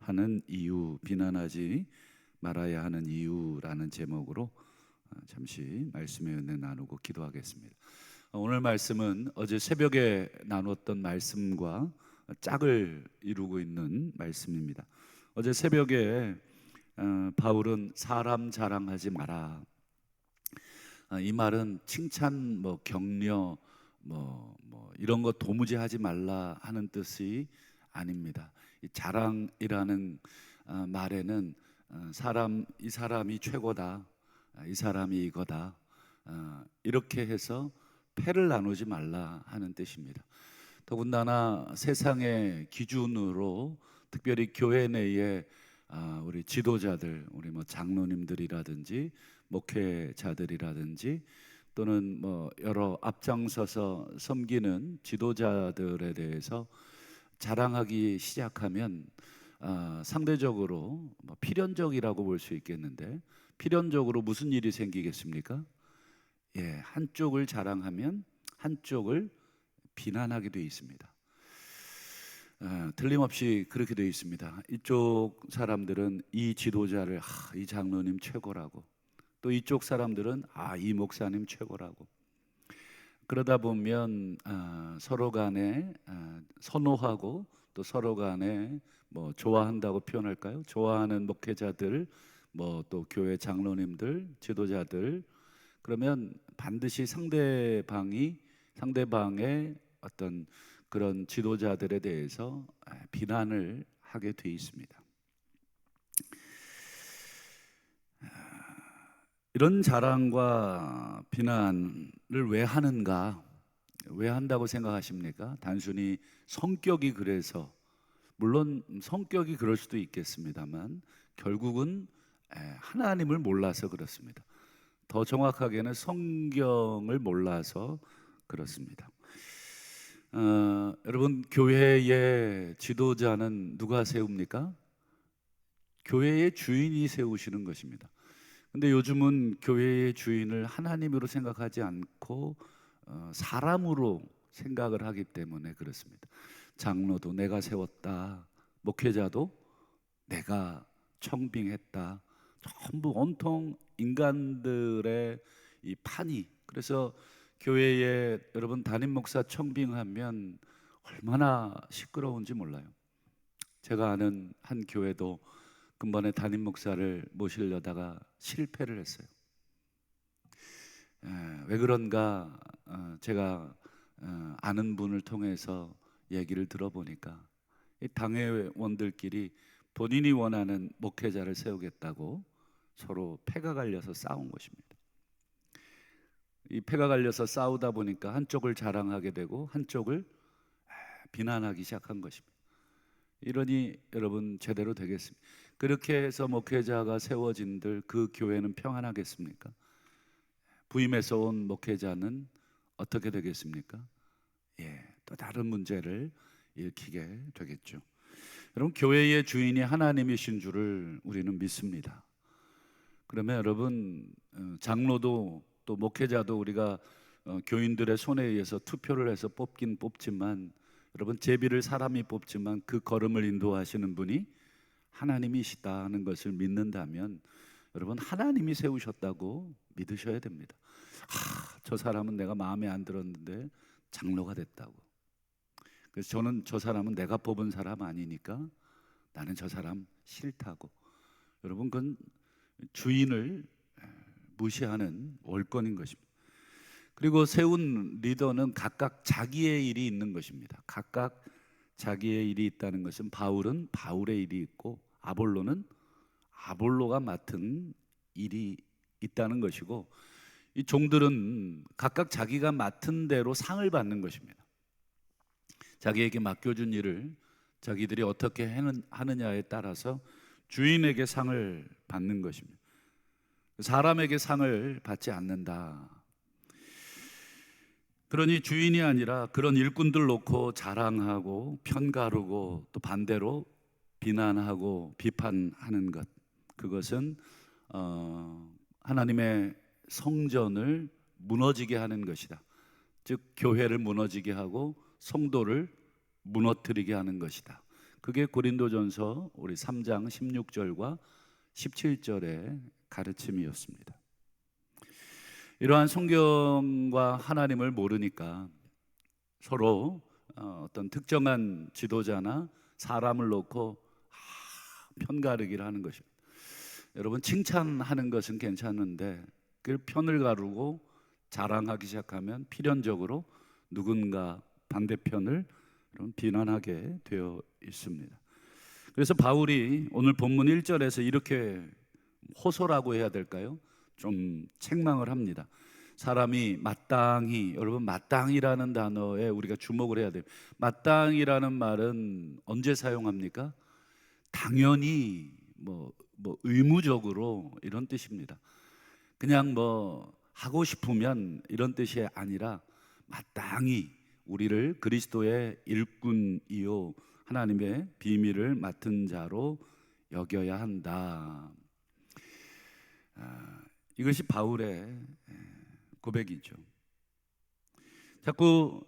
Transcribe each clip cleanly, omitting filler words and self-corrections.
하는 이유, 비난하지 말아야 하는 이유라는 제목으로 잠시 말씀의 은혜 나누고 기도하겠습니다. 오늘 말씀은 어제 새벽에 나눴던 말씀과 짝을 이루고 있는 말씀입니다. 어제 새벽에 바울은 사람 자랑하지 마라, 이 말은 칭찬, 격려, 이런 거 도무지 하지 말라 하는 뜻이 아닙니다. 이 자랑이라는 말에는 이 사람이 최고다, 이 사람이 이거다, 이렇게 해서 패를 나누지 말라 하는 뜻입니다. 더군다나 세상의 기준으로 특별히 교회 내에 우리 지도자들, 우리 장로님들이라든지 목회자들이라든지 또는 여러 앞장서서 섬기는 지도자들에 대해서 자랑하기 시작하면 상대적으로 필연적이라고 볼 수 있겠는데, 필연적으로 무슨 일이 생기겠습니까? 한쪽을 자랑하면 한쪽을 비난하게 되어 있습니다. 틀림없이 그렇게 되어 있습니다. 이쪽 사람들은 이 지도자를 이 장로님 최고라고, 또 이쪽 사람들은 이 목사님 최고라고. 그러다 보면 서로 간에 선호하고 또 서로 간에 좋아한다고 표현할까요? 좋아하는 목회자들, 또 교회 장로님들, 지도자들, 그러면 반드시 상대방의 어떤 그런 지도자들에 대해서 비난을 하게 돼 있습니다. 이런 자랑과 비난을 왜 하는가? 왜 한다고 생각하십니까? 단순히 성격이 그래서, 물론 성격이 그럴 수도 있겠습니다만 결국은 하나님을 몰라서 그렇습니다. 더 정확하게는 성경을 몰라서 그렇습니다. 여러분, 교회의 지도자는 누가 세웁니까? 교회의 주인이 세우시는 것입니다. 근데 요즘은 교회의 주인을 하나님으로 생각하지 않고 사람으로 생각을 하기 때문에 그렇습니다. 장로도 내가 세웠다, 목회자도 내가 청빙했다, 전부 온통 인간들의 이 판이. 그래서 교회에 여러분 담임 목사 청빙하면 얼마나 시끄러운지 몰라요. 제가 아는 한 교회도 근본에 담임 목사를 모시려다가 실패를 했어요. 왜 그런가? 제가 아는 분을 통해서 얘기를 들어보니까 이 당회원들끼리 본인이 원하는 목회자를 세우겠다고 서로 패가 갈려서 싸운 것입니다. 이 패가 갈려서 싸우다 보니까 한쪽을 자랑하게 되고 한쪽을 비난하기 시작한 것입니다. 이러니 여러분 제대로 되겠습니까? 그렇게 해서 목회자가 세워진들 그 교회는 평안하겠습니까? 부임해서 온 목회자는 어떻게 되겠습니까? 또 다른 문제를 일으키게 되겠죠. 여러분, 교회의 주인이 하나님이신 줄을 우리는 믿습니다. 그러면 여러분, 장로도 또 목회자도 우리가 교인들의 손에 의해서 투표를 해서 뽑긴 뽑지만, 여러분, 제비를 사람이 뽑지만 그 걸음을 인도하시는 분이 하나님이시다는 것을 믿는다면 여러분, 하나님이 세우셨다고 믿으셔야 됩니다. 저 사람은 내가 마음에 안 들었는데 장로가 됐다고. 그래서 저는 저 사람은 내가 뽑은 사람 아니니까 나는 저 사람 싫다고. 여러분, 그건 주인을 무시하는 월권인 것입니다. 그리고 세운 리더는 각각 자기의 일이 있는 것입니다. 각각 자기의 일이 있다는 것은 바울은 바울의 일이 있고 아볼로는 아볼로가 맡은 일이 있다는 것이고, 이 종들은 각각 자기가 맡은 대로 상을 받는 것입니다. 자기에게 맡겨준 일을 자기들이 어떻게 하느냐에 따라서 주인에게 상을 받는 것입니다. 사람에게 상을 받지 않는다. 그러니 주인이 아니라 그런 일꾼들 놓고 자랑하고 편가르고 또 반대로 비난하고 비판하는 것, 그것은 하나님의 성전을 무너지게 하는 것이다. 즉 교회를 무너지게 하고 성도를 무너뜨리게 하는 것이다. 그게 고린도전서 우리 3장 16절과 17절의 가르침이었습니다. 이러한 성경과 하나님을 모르니까 서로 어떤 특정한 지도자나 사람을 놓고 편가르기를 하는 것입니다. 여러분, 칭찬하는 것은 괜찮은데 그걸 편을 가르고 자랑하기 시작하면 필연적으로 누군가 반대편을 비난하게 되어 있습니다. 그래서 바울이 오늘 본문 1절에서 이렇게 호소라고 해야 될까요? 좀 책망을 합니다. 사람이 마땅히, 여러분, 마땅히라는 단어에 우리가 주목을 해야 돼요. 마땅히라는 말은 언제 사용합니까? 당연히 뭐 의무적으로 이런 뜻입니다. 그냥 하고 싶으면 이런 뜻이 아니라 마땅히 우리를 그리스도의 일꾼이요 하나님의 비밀을 맡은 자로 여겨야 한다. 이것이 바울의 고백이죠. 자꾸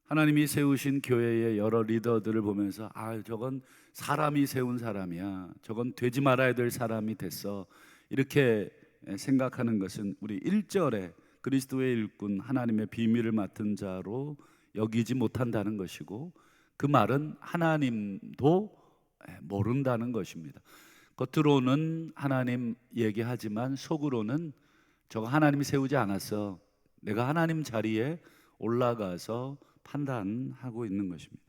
하나님이 세우신 교회의 여러 리더들을 보면서 저건 사람이 세운 사람이야, 저건 되지 말아야 될 사람이 됐어, 이렇게 생각하는 것은 우리 1절에 그리스도의 일꾼 하나님의 비밀을 맡은 자로 여기지 못한다는 것이고, 그 말은 하나님도 모른다는 것입니다. 겉으로는 하나님 얘기하지만 속으로는 저거 하나님이 세우지 않았어, 내가 하나님 자리에 올라가서 판단하고 있는 것입니다.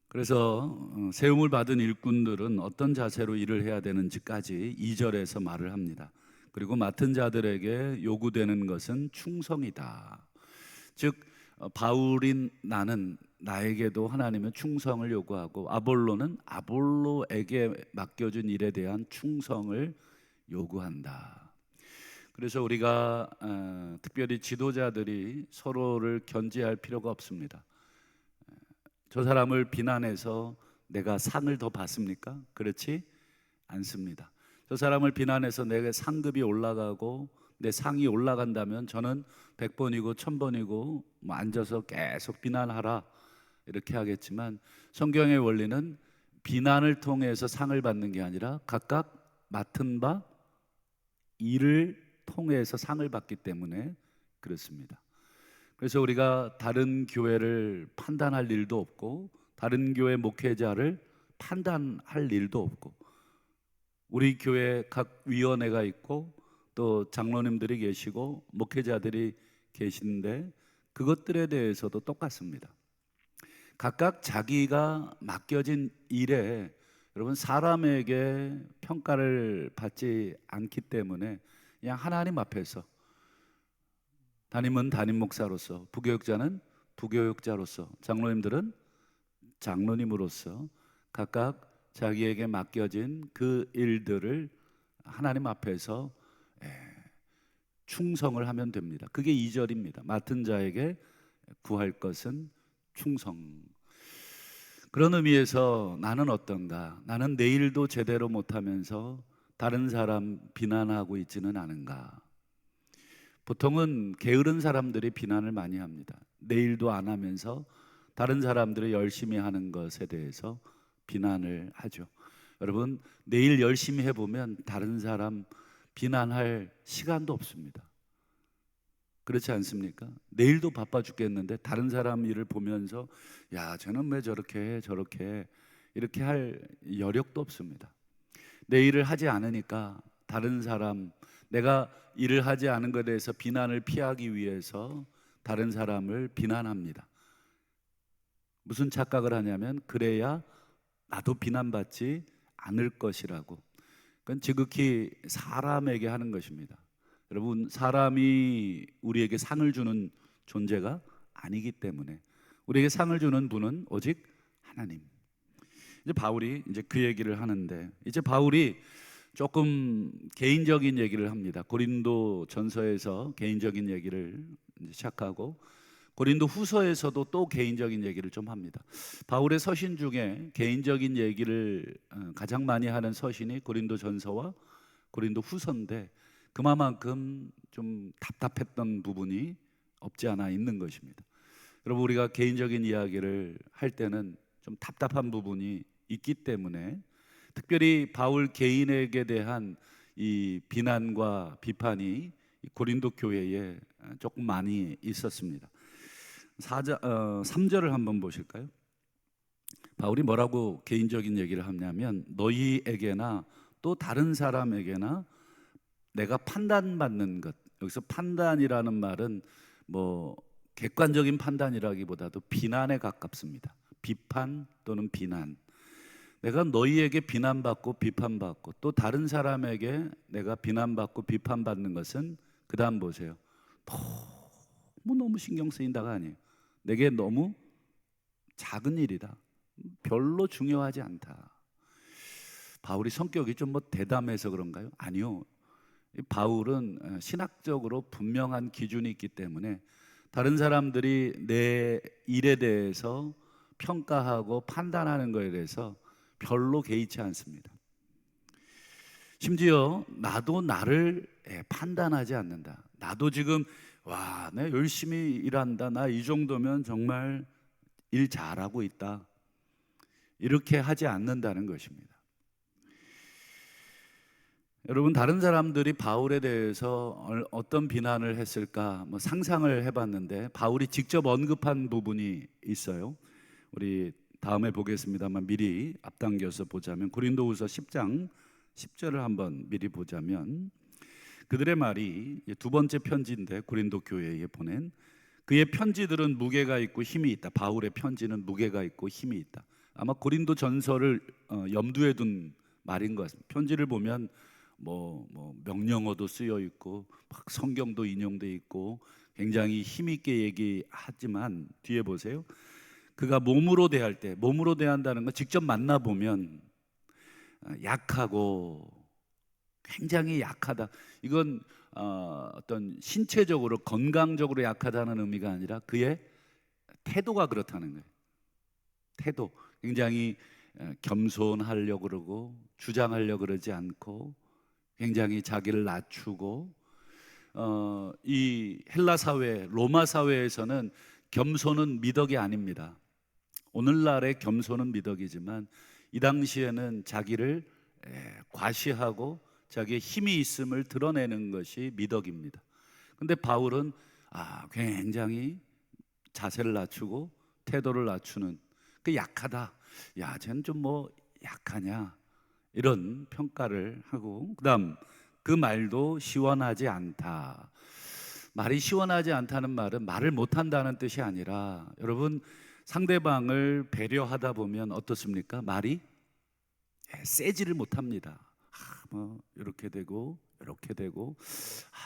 그래서 세움을 받은 일꾼들은 어떤 자세로 일을 해야 되는지까지 2절에서 말을 합니다. 그리고 맡은 자들에게 요구되는 것은 충성이다. 즉 바울인 나에게도 하나님은 충성을 요구하고 아볼로는 아볼로에게 맡겨준 일에 대한 충성을 요구한다. 그래서 우리가 특별히 지도자들이 서로를 견제할 필요가 없습니다. 저 사람을 비난해서 내가 상을 더 받습니까? 그렇지 않습니다. 저 사람을 비난해서 내가 상급이 올라가고 내 상이 올라간다면 저는 100번이고 1000번이고 앉아서 계속 비난하라 이렇게 하겠지만, 성경의 원리는 비난을 통해서 상을 받는 게 아니라 각각 맡은 바 일을 통해서 상을 받기 때문에 그렇습니다. 그래서 우리가 다른 교회를 판단할 일도 없고 다른 교회 목회자를 판단할 일도 없고, 우리 교회 각 위원회가 있고 또 장로님들이 계시고 목회자들이 계신데 그것들에 대해서도 똑같습니다. 각각 자기가 맡겨진 일에 여러분 사람에게 평가를 받지 않기 때문에 그냥 하나님 앞에서, 담임은 담임 목사로서, 부교육자는 부교육자로서, 장로님들은 장로님으로서 각각 자기에게 맡겨진 그 일들을 하나님 앞에서 충성을 하면 됩니다. 그게 2절입니다. 맡은 자에게 구할 것은 충성. 그런 의미에서 나는 어떤가? 나는 내 일도 제대로 못하면서 다른 사람 비난하고 있지는 않은가? 보통은 게으른 사람들이 비난을 많이 합니다. 내 일도 안 하면서 다른 사람들이 열심히 하는 것에 대해서 비난을 하죠. 여러분, 내 일 열심히 해보면 다른 사람 비난할 시간도 없습니다. 그렇지 않습니까? 내일도 바빠 죽겠는데 다른 사람 일을 보면서 야, 쟤는 왜 저렇게 해, 저렇게 해, 이렇게 할 여력도 없습니다. 내 일을 하지 않으니까 다른 사람, 내가 일을 하지 않은 것에 대해서 비난을 피하기 위해서 다른 사람을 비난합니다. 무슨 착각을 하냐면 그래야 나도 비난받지 않을 것이라고. 그건 지극히 사람에게 하는 것입니다. 여러분, 사람이 우리에게 상을 주는 존재가 아니기 때문에 우리에게 상을 주는 분은 오직 하나님. 이제 바울이 그 얘기를 하는데, 이제 바울이 조금 개인적인 얘기를 합니다. 고린도 전서에서 개인적인 얘기를 시작하고 고린도 후서에서도 또 개인적인 얘기를 좀 합니다. 바울의 서신 중에 개인적인 얘기를 가장 많이 하는 서신이 고린도 전서와 고린도 후서인데 그만큼 좀 답답했던 부분이 없지 않아 있는 것입니다. 여러분, 우리가 개인적인 이야기를 할 때는 좀 답답한 부분이 있기 때문에 특별히 바울 개인에게 대한 이 비난과 비판이 이 고린도 교회에 조금 많이 있었습니다. 3절을 한번 보실까요? 바울이 뭐라고 개인적인 얘기를 하냐면, 너희에게나 또 다른 사람에게나 내가 판단받는 것. 여기서 판단이라는 말은 뭐 객관적인 판단이라기보다도 비난에 가깝습니다. 비판 또는 비난. 내가 너희에게 비난받고 비판받고 또 다른 사람에게 내가 비난받고 비판받는 것은, 그 다음 보세요, 너무 신경 쓰인다가 아니에요. 내게 너무 작은 일이다, 별로 중요하지 않다. 바울이 성격이 좀 뭐 대담해서 그런가요? 아니요. 바울은 신학적으로 분명한 기준이 있기 때문에 다른 사람들이 내 일에 대해서 평가하고 판단하는 것에 대해서 별로 개의치 않습니다. 심지어 나도 나를 판단하지 않는다. 나도 지금 내 열심히 일한다, 나 이 정도면 정말 일 잘하고 있다, 이렇게 하지 않는다는 것입니다. 여러분, 다른 사람들이 바울에 대해서 어떤 비난을 했을까 상상을 해봤는데, 바울이 직접 언급한 부분이 있어요. 우리 다음에 보겠습니다만 미리 앞당겨서 보자면, 고린도후서 10장 10절을 한번 미리 보자면, 그들의 말이 두 번째 편지인데, 고린도 교회에 보낸 그의 편지들은 무게가 있고 힘이 있다. 바울의 편지는 무게가 있고 힘이 있다. 아마 고린도 전설을 염두에 둔 말인 것 같습니다. 편지를 보면 명령어도 쓰여 있고 막 성경도 인용돼 있고 굉장히 힘 있게 얘기하지만, 뒤에 보세요. 그가 몸으로 대할 때, 몸으로 대한다는 건 직접 만나보면 약하고 굉장히 약하다. 이건 어떤 신체적으로 건강적으로 약하다는 의미가 아니라 그의 태도가 그렇다는 거예요. 태도, 굉장히 겸손하려고 그러고 주장하려고 그러지 않고 굉장히 자기를 낮추고, 이 헬라 사회, 로마 사회에서는 겸손은 미덕이 아닙니다. 오늘날의 겸손은 미덕이지만 이 당시에는 자기를 과시하고 자기의 힘이 있음을 드러내는 것이 미덕입니다. 근데 바울은 굉장히 자세를 낮추고 태도를 낮추는, 그 약하다, 야 쟤는 좀 약하냐, 이런 평가를 하고, 그 다음 그 말도 시원하지 않다. 말이 시원하지 않다는 말은 말을 못한다는 뜻이 아니라, 여러분, 상대방을 배려하다 보면 어떻습니까? 말이 세지를 못합니다. 이렇게 되고 이렇게 되고,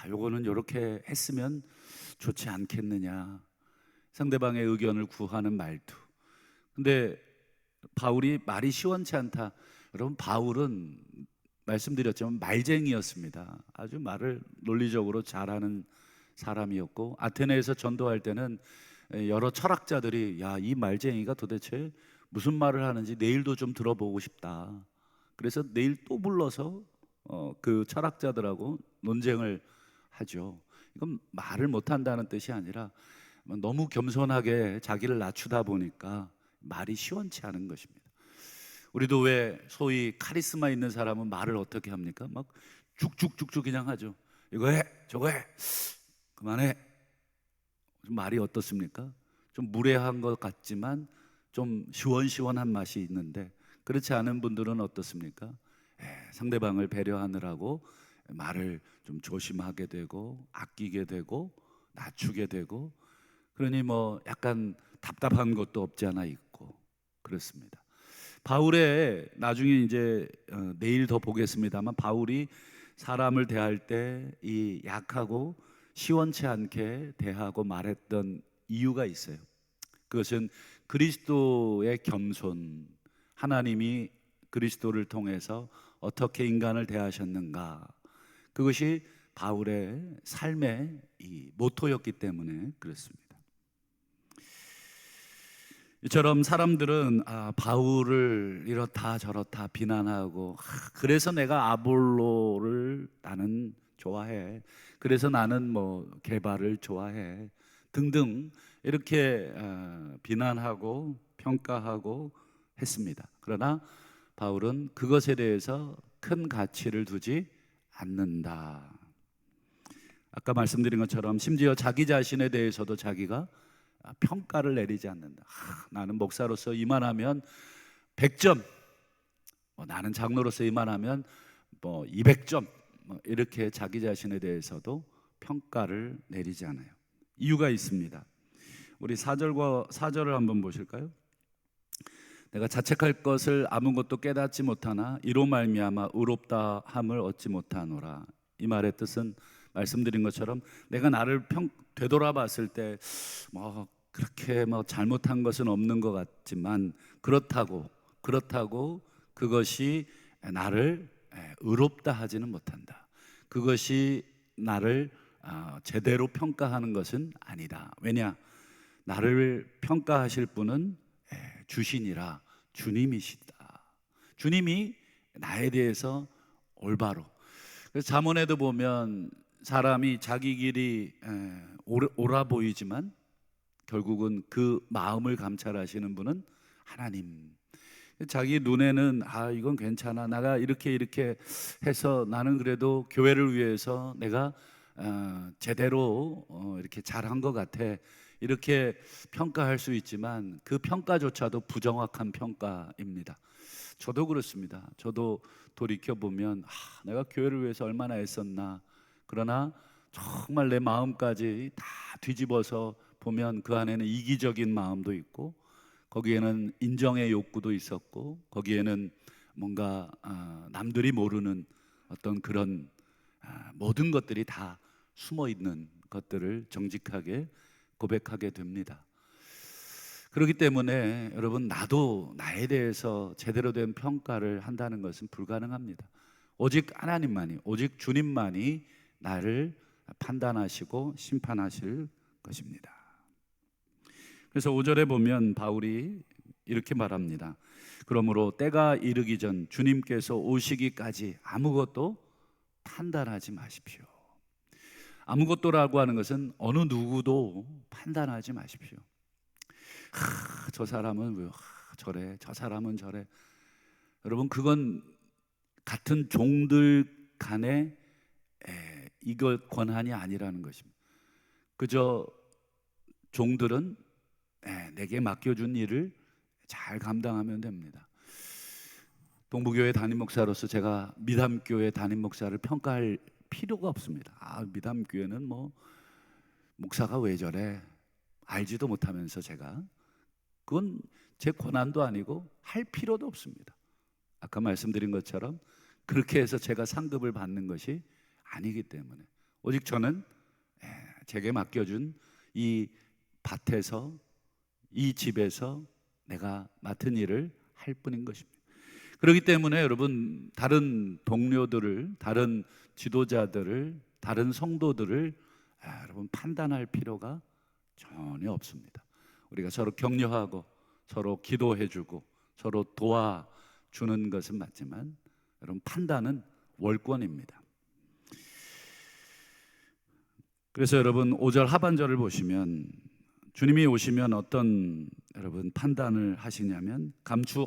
요거는 이렇게 했으면 좋지 않겠느냐, 상대방의 의견을 구하는 말투. 근데 바울이 말이 시원치 않다. 여러분, 바울은 말씀드렸지만 말쟁이였습니다. 아주 말을 논리적으로 잘하는 사람이었고, 아테네에서 전도할 때는 여러 철학자들이 이 말쟁이가 도대체 무슨 말을 하는지 내일도 좀 들어보고 싶다. 그래서 내일 또 불러서 그 철학자들하고 논쟁을 하죠. 이건 말을 못한다는 뜻이 아니라 너무 겸손하게 자기를 낮추다 보니까 말이 시원치 않은 것입니다. 우리도 왜 소위 카리스마 있는 사람은 말을 어떻게 합니까? 막 쭉쭉쭉쭉 그냥 하죠. 이거 해, 저거 해, 그만해. 좀 말이 어떻습니까? 좀 무례한 것 같지만 좀 시원시원한 맛이 있는데, 그렇지 않은 분들은 어떻습니까? 상대방을 배려하느라고 말을 좀 조심하게 되고 아끼게 되고 낮추게 되고, 그러니 약간 답답한 것도 없지 않아 있고 그렇습니다. 바울의, 나중에 이제 내일 더 보겠습니다만, 바울이 사람을 대할 때 이 약하고 시원치 않게 대하고 말했던 이유가 있어요. 그것은 그리스도의 겸손, 하나님이 그리스도를 통해서 어떻게 인간을 대하셨는가, 그것이 바울의 삶의 이 모토였기 때문에 그렇습니다. 이처럼 사람들은 바울을 이렇다 저렇다 비난하고, 그래서 내가 아볼로를 나는 좋아해, 그래서 나는 개발을 좋아해 등등 이렇게 비난하고 평가하고 했습니다. 그러나 바울은 그것에 대해서 큰 가치를 두지 않는다. 아까 말씀드린 것처럼 심지어 자기 자신에 대해서도 자기가 평가를 내리지 않는다. 나는 목사로서 이만하면 100점, 나는 장로로서 이만하면 200점, 이렇게 자기 자신에 대해서도 평가를 내리지 않아요. 이유가 있습니다. 우리 4절을 한번 보실까요? 내가 자책할 것을 아무것도 깨닫지 못하나 이로 말미암아 의롭다 함을 얻지 못하노라. 이 말의 뜻은 말씀드린 것처럼 내가 나를 되돌아봤을 때 그렇게 잘못한 것은 없는 것 같지만 그렇다고 그것이 나를 의롭다 하지는 못한다. 그것이 나를 제대로 평가하는 것은 아니다. 왜냐? 나를 평가하실 분은 주시니라, 주님이시다. 주님이 나에 대해서 올바로. 그래서 잠언에도 보면 사람이 자기 길이 옳아 보이지만 결국은 그 마음을 감찰하시는 분은 하나님. 자기 눈에는 이건 괜찮아, 내가 이렇게 해서 나는 그래도 교회를 위해서 내가 제대로 이렇게 잘한 것 같아, 이렇게 평가할 수 있지만 그 평가조차도 부정확한 평가입니다. 저도 그렇습니다. 저도 돌이켜보면 내가 교회를 위해서 얼마나 애썼나. 그러나 정말 내 마음까지 다 뒤집어서 보면 그 안에는 이기적인 마음도 있고, 거기에는 인정의 욕구도 있었고, 거기에는 뭔가 남들이 모르는 어떤 그런 모든 것들이 다 숨어 있는 것들을 정직하게 고백하게 됩니다. 그렇기 때문에 여러분, 나도 나에 대해서 제대로 된 평가를 한다는 것은 불가능합니다. 오직 하나님만이, 오직 주님만이 나를 판단하시고 심판하실 것입니다. 그래서 5절에 보면 바울이 이렇게 말합니다. 그러므로 때가 이르기 전 주님께서 오시기까지 아무것도 판단하지 마십시오. 아무것도라고 하는 것은 어느 누구도 판단하지 마십시오. 저 사람은 왜 저래, 저 사람은 저래. 여러분, 그건 같은 종들 간의 이것 권한이 아니라는 것입니다. 그저 종들은 내게 맡겨준 일을 잘 감당하면 됩니다. 동부교회 담임 목사로서 제가 미담교회 담임 목사를 평가할 필요가 없습니다. 미담교회는 목사가 왜 저래, 알지도 못하면서 제가, 그건 제 권한도 아니고 할 필요도 없습니다. 아까 말씀드린 것처럼 그렇게 해서 제가 상급을 받는 것이 아니기 때문에 오직 저는 제게 맡겨준 이 밭에서, 이 집에서 내가 맡은 일을 할 뿐인 것입니다. 그렇기 때문에 여러분, 다른 동료들을, 다른 지도자들을, 다른 성도들을 여러분 판단할 필요가 전혀 없습니다. 우리가 서로 격려하고 서로 기도해주고 서로 도와주는 것은 맞지만 여러분, 판단은 월권입니다. 그래서 여러분, 5절 하반절을 보시면 주님이 오시면 어떤 여러분 판단을 하시냐면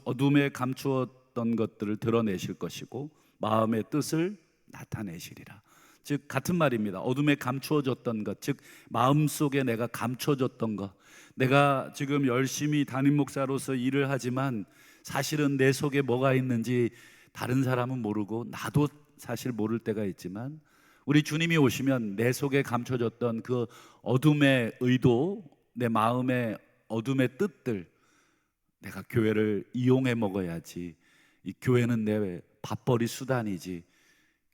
어둠에 감추었던 것들을 드러내실 것이고 마음의 뜻을 나타내시리라. 즉 같은 말입니다. 어둠에 감추어졌던 것, 즉 마음속에 내가 감춰졌던 것, 내가 지금 열심히 담임 목사로서 일을 하지만 사실은 내 속에 뭐가 있는지 다른 사람은 모르고 나도 사실 모를 때가 있지만 우리 주님이 오시면 내 속에 감춰졌던 그 어둠의 의도, 내 마음의 어둠의 뜻들, 내가 교회를 이용해 먹어야지, 이 교회는 내 밥벌이 수단이지,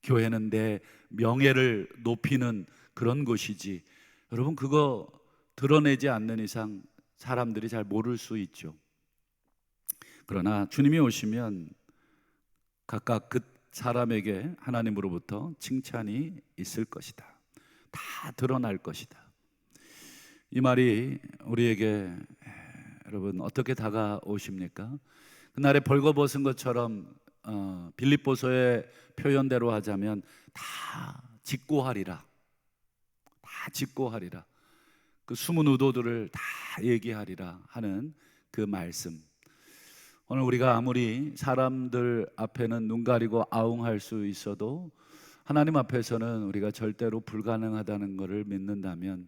교회는 내 명예를 높이는 그런 곳이지, 여러분 그거 드러내지 않는 이상 사람들이 잘 모를 수 있죠. 그러나 주님이 오시면 각각 그 사람에게 하나님으로부터 칭찬이 있을 것이다. 다 드러날 것이다. 이 말이 우리에게 여러분 어떻게 다가오십니까? 그날에 벌거벗은 것처럼 빌립보서의 표현대로 하자면 다 직고하리라. 다 직고하리라. 그 숨은 의도들을 다 얘기하리라 하는 그 말씀. 오늘 우리가 아무리 사람들 앞에는 눈 가리고 아웅할 수 있어도 하나님 앞에서는 우리가 절대로 불가능하다는 것을 믿는다면,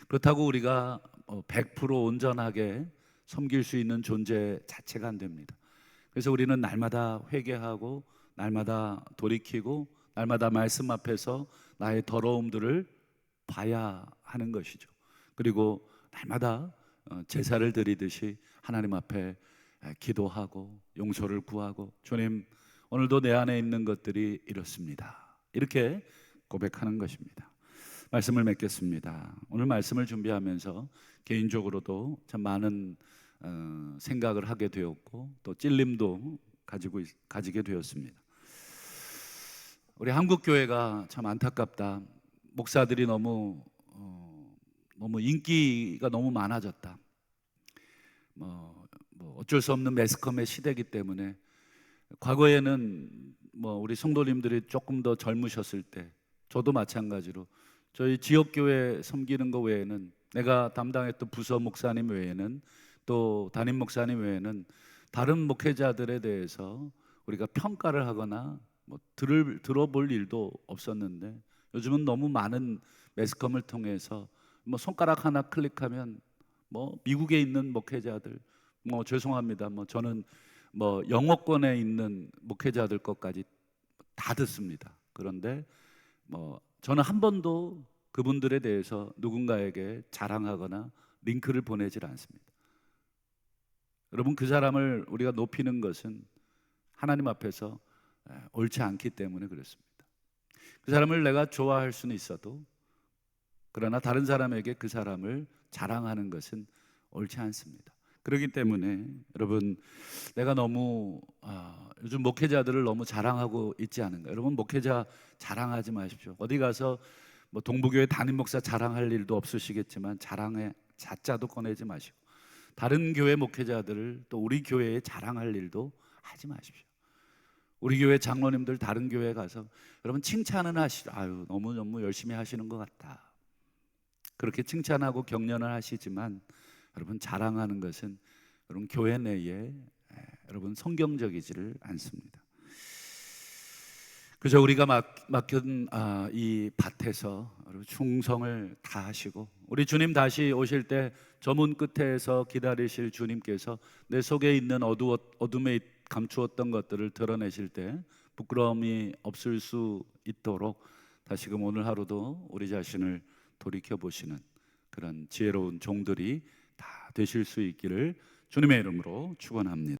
그렇다고 우리가 100% 온전하게 섬길 수 있는 존재 자체가 안 됩니다. 그래서 우리는 날마다 회개하고 날마다 돌이키고 날마다 말씀 앞에서 나의 더러움들을 봐야 하는 것이죠. 그리고 날마다 제사를 드리듯이 하나님 앞에 기도하고 용서를 구하고, 주님, 오늘도 내 안에 있는 것들이 이렇습니다, 이렇게 고백하는 것입니다. 말씀을 맺겠습니다. 오늘 말씀을 준비하면서 개인적으로도 참 많은 생각을 하게 되었고, 또 찔림도 가지게 되었습니다. 우리 한국 교회가 참 안타깝다. 목사들이 너무 인기가 너무 많아졌다. 뭐 어쩔 수 없는 매스컴의 시대이기 때문에, 과거에는 우리 성도님들이 조금 더 젊으셨을 때, 저도 마찬가지로 저희 지역교회 섬기는 거 외에는, 내가 담당했던 부서 목사님 외에는, 또 담임 목사님 외에는 다른 목회자들에 대해서 우리가 평가를 하거나 들어볼 일도 없었는데, 요즘은 너무 많은 매스컴을 통해서 손가락 하나 클릭하면 미국에 있는 목회자들, 죄송합니다, 저는 영어권에 있는 목회자들 것까지 다 듣습니다. 그런데 저는 한 번도 그분들에 대해서 누군가에게 자랑하거나 링크를 보내질 않습니다. 여러분, 그 사람을 우리가 높이는 것은 하나님 앞에서 옳지 않기 때문에 그렇습니다. 그 사람을 내가 좋아할 수는 있어도, 그러나 다른 사람에게 그 사람을 자랑하는 것은 옳지 않습니다. 그렇기 때문에 여러분, 내가 너무 요즘 목회자들을 너무 자랑하고 있지 않은가? 여러분, 목회자 자랑하지 마십시오. 어디 가서 동부교회 담임 목사 자랑할 일도 없으시겠지만 자랑의 자자도 꺼내지 마시고, 다른 교회 목회자들을 또 우리 교회에 자랑할 일도 하지 마십시오. 우리 교회 장로님들 다른 교회에 가서 여러분 칭찬은 하시죠. 아유, 너무 열심히 하시는 것 같다, 그렇게 칭찬하고 격려를 하시지만, 여러분 자랑하는 것은 여러분 교회 내에 여러분 성경적이지를 않습니다. 그저 우리가 맡은 이 밭에서 여러분 충성을 다하시고, 우리 주님 다시 오실 때 저 문 끝에서 기다리실 주님께서 내 속에 있는 어둠에 감추었던 것들을 드러내실 때 부끄러움이 없을 수 있도록 다시금 오늘 하루도 우리 자신을 돌이켜 보시는 그런 지혜로운 종들이 다 되실 수 있기를 주님의 이름으로 축원합니다.